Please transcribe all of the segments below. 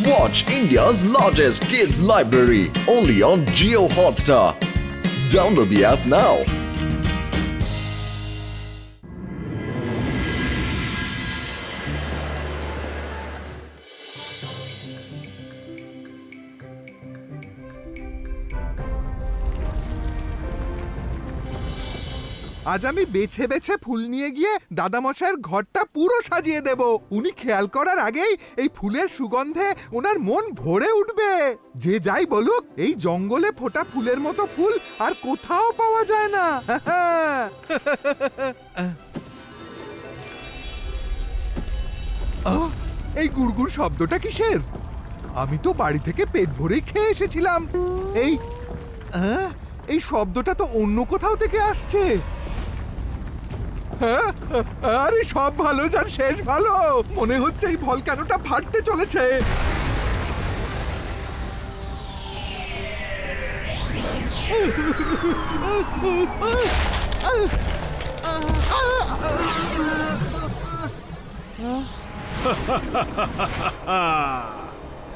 Watch India's largest kids library only on Jio Hotstar. Download the app now. আজ আমি বেছে বেছে ফুল নিয়ে গিয়ে দাদামশাইয়ের ঘরটা পুরো সাজিয়ে দেব। উনি খেয়াল করার আগেই এই ফুলের সুগন্ধে ওনার মন ভরে উঠবে। যে যাই বলুক, এই জঙ্গলে ফোটা ফুলের মতো ফুল আর কোথাও পাওয়া যায় না। এই গুড়গুড় শব্দটা কিসের? আমি তো বাড়ি থেকে পেট ভরেই খেয়ে এসেছিলাম। এই শব্দটা তো অন্য কোথাও থেকে আসছে। আরে সব ভালো যার শেষ ভালো। মনে হচ্ছে এই ভলক্যানোটা ফাটতে চলেছে।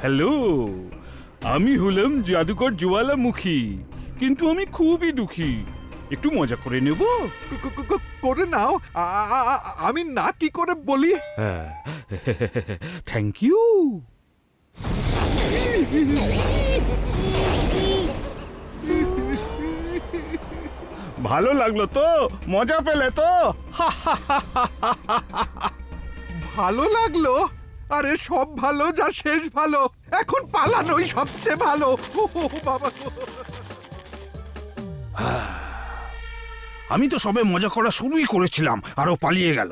হ্যালো, আমি হলাম জাদুকর জ্বালামুখী, কিন্তু আমি খুবই দুঃখী। একটু মজা করে নেব? করে নাও। আমি না কি করে বলি? Thank you. ভালো লাগলো তো? মজা পেলে তো? ভালো লাগলো? আরে সব ভালো যা শেষ ভালো। এখন পালানোই সবচেয়ে ভালো। বাবা, আমি তো সবে মজা করা শুরুই করেছিলাম, আরো পালিয়ে গেল।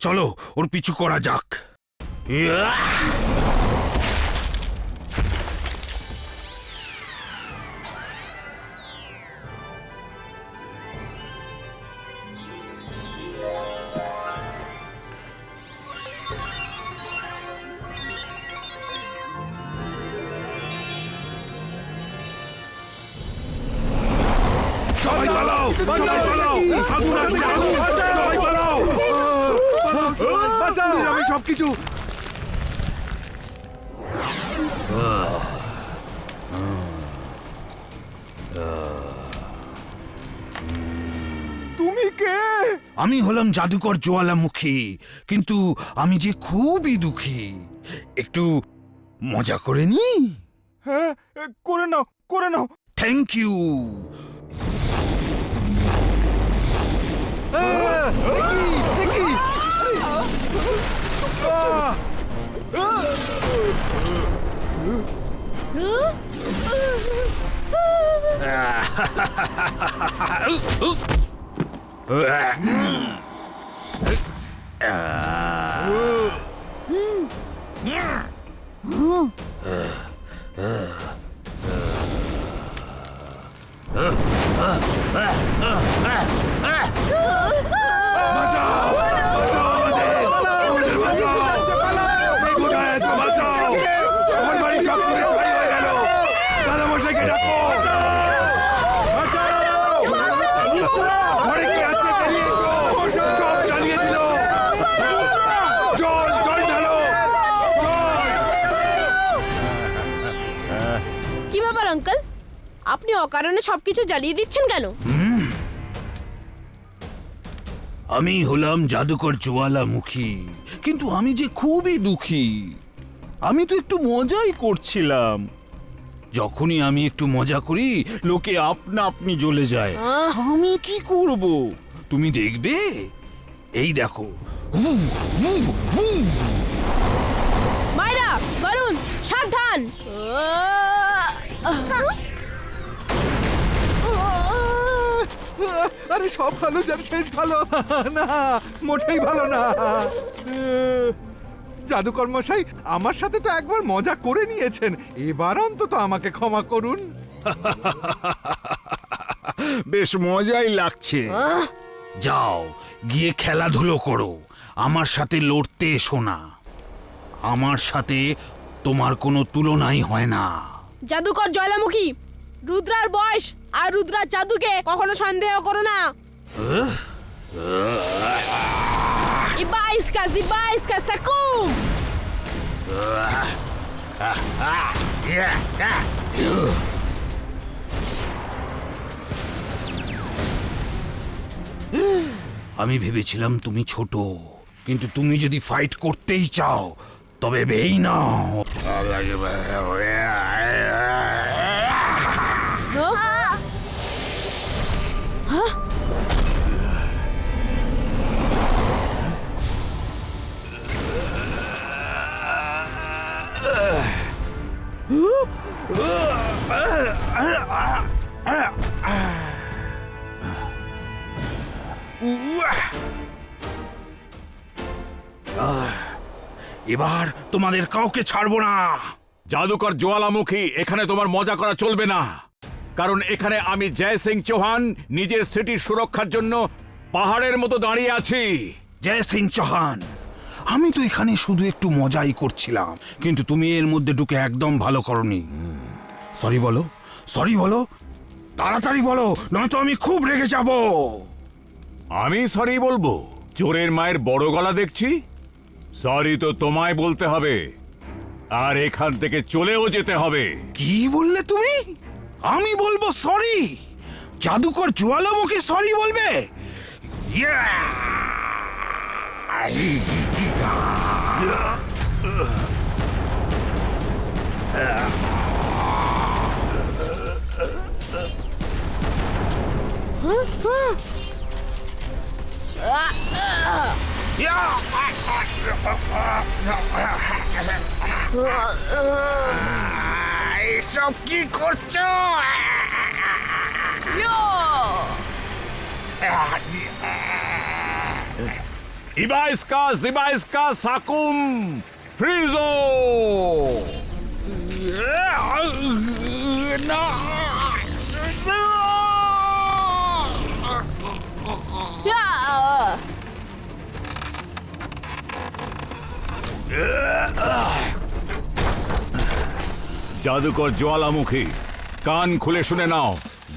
চলো ওর পিছু করা যাক। আমি সবকিছু তুমি কে? আমি হলাম জাদুকর জ্বালামুখী, কিন্তু আমি যে খুবই দুঃখী। একটু মজা করে নি? হ্যাঁ, করে নাও, করে নাও। Thank you. কি ব্যাপার আঙ্কেল, আপনি অকারণে সবকিছু জ্বালিয়ে দিচ্ছেন কেন? আমি হলাম জাদুকর জ্বালামুখী, কিন্তু আমি যে খুবই দুঃখী। আমি তো একটু মজাই করছিলাম। যখনই আমি একটু মজা করি, লোকে আপনা আপনি জ্বলে যায়। আমি কি করব? তুমি দেখবে, এই দেখো। মায়েরা, বরুণ, সাবধান। আরে সব ভালো যার শেষ ভালো না, মোটেই ভালো না। জাদুকর মশাই, আমার সাথে তো একবার মজা করে নিয়েছেন, এবার অন্তত আমাকে ক্ষমা করুন। বেশ মজাই লাগছে। যাও গিয়ে খেলাধুলো করো, আমার সাথে লড়তে এসো না। আমার সাথে তোমার কোনো তুলনাই হয় না। জাদুকর জ্বালামুখী, রুদ্রার বয়স আর রুদ্রার জাদুকে কখনো সন্দেহ করো না। Iba isca, sakum! আমি ভেবেছিলাম তুমি ছোট, কিন্তু তুমি যদি ফাইট করতেই চাও তবে বেই নাও। এবার তোমাদের কাউকে ছাড়বো না। জাদুকর জ্বালামুখী, এখানে তোমার মজা করা চলবে না, কারণ এখানে আমি জয় সিং চৌহান নিজের সিটির সুরক্ষার জন্য পাহাড়ের মতো দাঁড়িয়ে আছি। জয় সিং চৌহান, আমি তো এখানে শুধু একটু মজাই করছিলাম, কিন্তু তুমি এর মধ্যে ঢুকে একদম ভালো করনি। সরি বলো, সরি বলো, তাড়াতাড়ি বলো, নয়তো আমি খুব রেগে যাব। আমি সরি বলবো? চোরের মায়ের বড় গলা দেখছি। সরি তো তোমায় বলতে হবে, আর এখান থেকে চলেও যেতে হবে। কি বললে তুমি? আমি বলবো সরি? জাদুকর জ্বালামুখী সরি বলবে? এসব কি করছো? ইবাইস্কা সাকুম ফ্রিজো। জাদুকর জ্বালামুখী, কান খুলে শুনে নাও,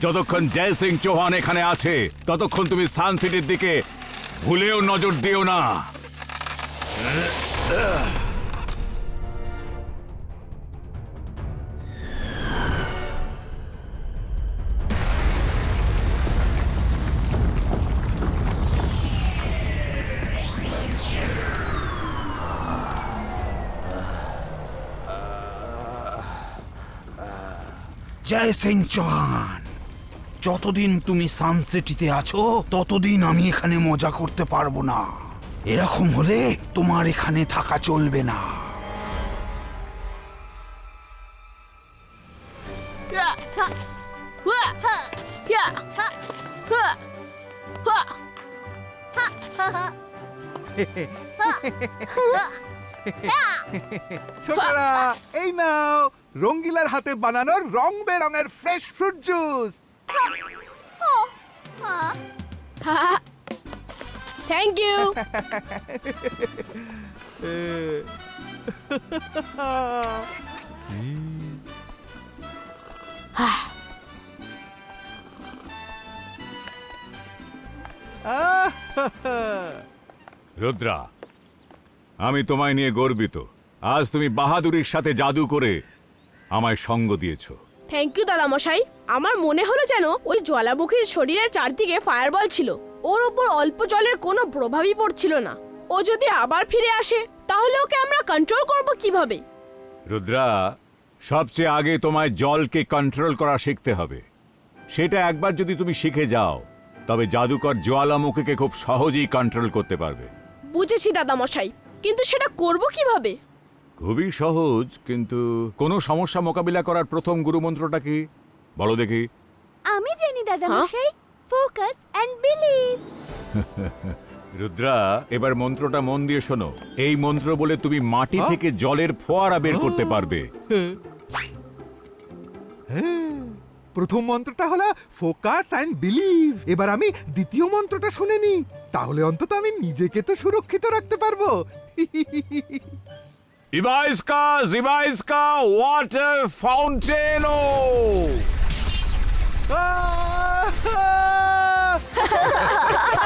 যতক্ষণ জয় সিং চৌহান এখানে আছে ততক্ষণ তুমি সান সিটির দিকে ভুলেও নজর দিও না। জয় সিং চৌহান, যতদিন তুমি সানসিটিতে আছো ততদিন আমি এখানে মজা করতে পারবো না। এরকম হলে তোমার এখানে থাকা চলবে না। ছোটরা, এই নাও রঙ্গিলার হাতে বানানোর রং বেরঙের fresh fruit juice. Thank you. Rudra, আমি তোমায় নিয়ে গর্বিত। আজ তুমি বাহাদুরির সাথে জাদু করে আমায় সঙ্গ দিয়েছো। থ্যাংক ইউ দাদা মশাই। আমার মনে হলো যেন ওই জ্বালামুখীর শরীরের চারদিকে ফায়ারবল ছিল, ওর ওপর অল্প জলের কোনো প্রভাবই পড়ছিল না। ও যদি আবার ফিরে আসে তাহলে ওকে আমরা কন্ট্রোল করব কিভাবে? রুদ্রা, সবচেয়ে আগে তোমায় জলকে কন্ট্রোল করা শিখতে হবে। সেটা একবার যদি তুমি শিখে যাও তবে জাদুকর জ্বালামুখীকে খুব সহজেই কন্ট্রোল করতে পারবে। বুঝেছি দাদা মশাই, কিন্তু সেটা করব কিভাবে? খুবই সহজ, কিন্তু কোনো সমস্যা মোকাবিলা করার প্রথম গুরুমন্ত্রটা কি বলো দেখি? আমি জানি দাদা মশাই, ফোকাস এন্ড বিলিভ। রুদ্রা, এবার মন্ত্রটা মন দিয়ে শোনো। এই মন্ত্র বলে তুমি মাটি থেকে জলের ফোয়ারা বের করতে পারবে। প্রথম মন্ত্রটা হলো ফোকাস এন্ড বিলিভ। এবার আমি দ্বিতীয় মন্ত্রটা শুনে নি, তাহলে অন্তত আমি নিজেকে তো সুরক্ষিত রাখতে পারবো। ইবাইস্কা ওয়াটার ফাউন্টেনো।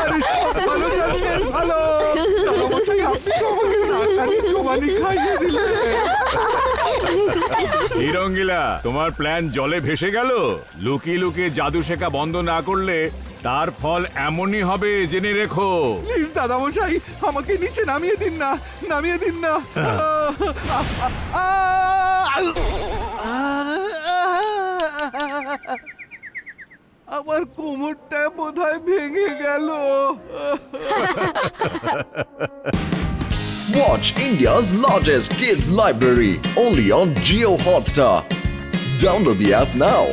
আরে সব ভালো যাচ্ছে, ভালো। দাদামশাই, আপনি তো আমাকে নাকানি চোবানি খাইয়ে দিলেন। এই রঙ্গিলা, তোমার প্ল্যান জলে ভেসে গেল। লুকিয়ে লুকিয়ে জাদু শেখা বন্ধ না করলে তার ফল এমনই হবে, জেনে রেখো। প্লিজ দাদামশাই, আমাকে নিচে নামিয়ে দিন না, নামিয়ে দিন না। আমার কোমরটা বোধহয় ভেঙে গেল। Watch India's largest kids library only on Geo Hotstar. Download the app now.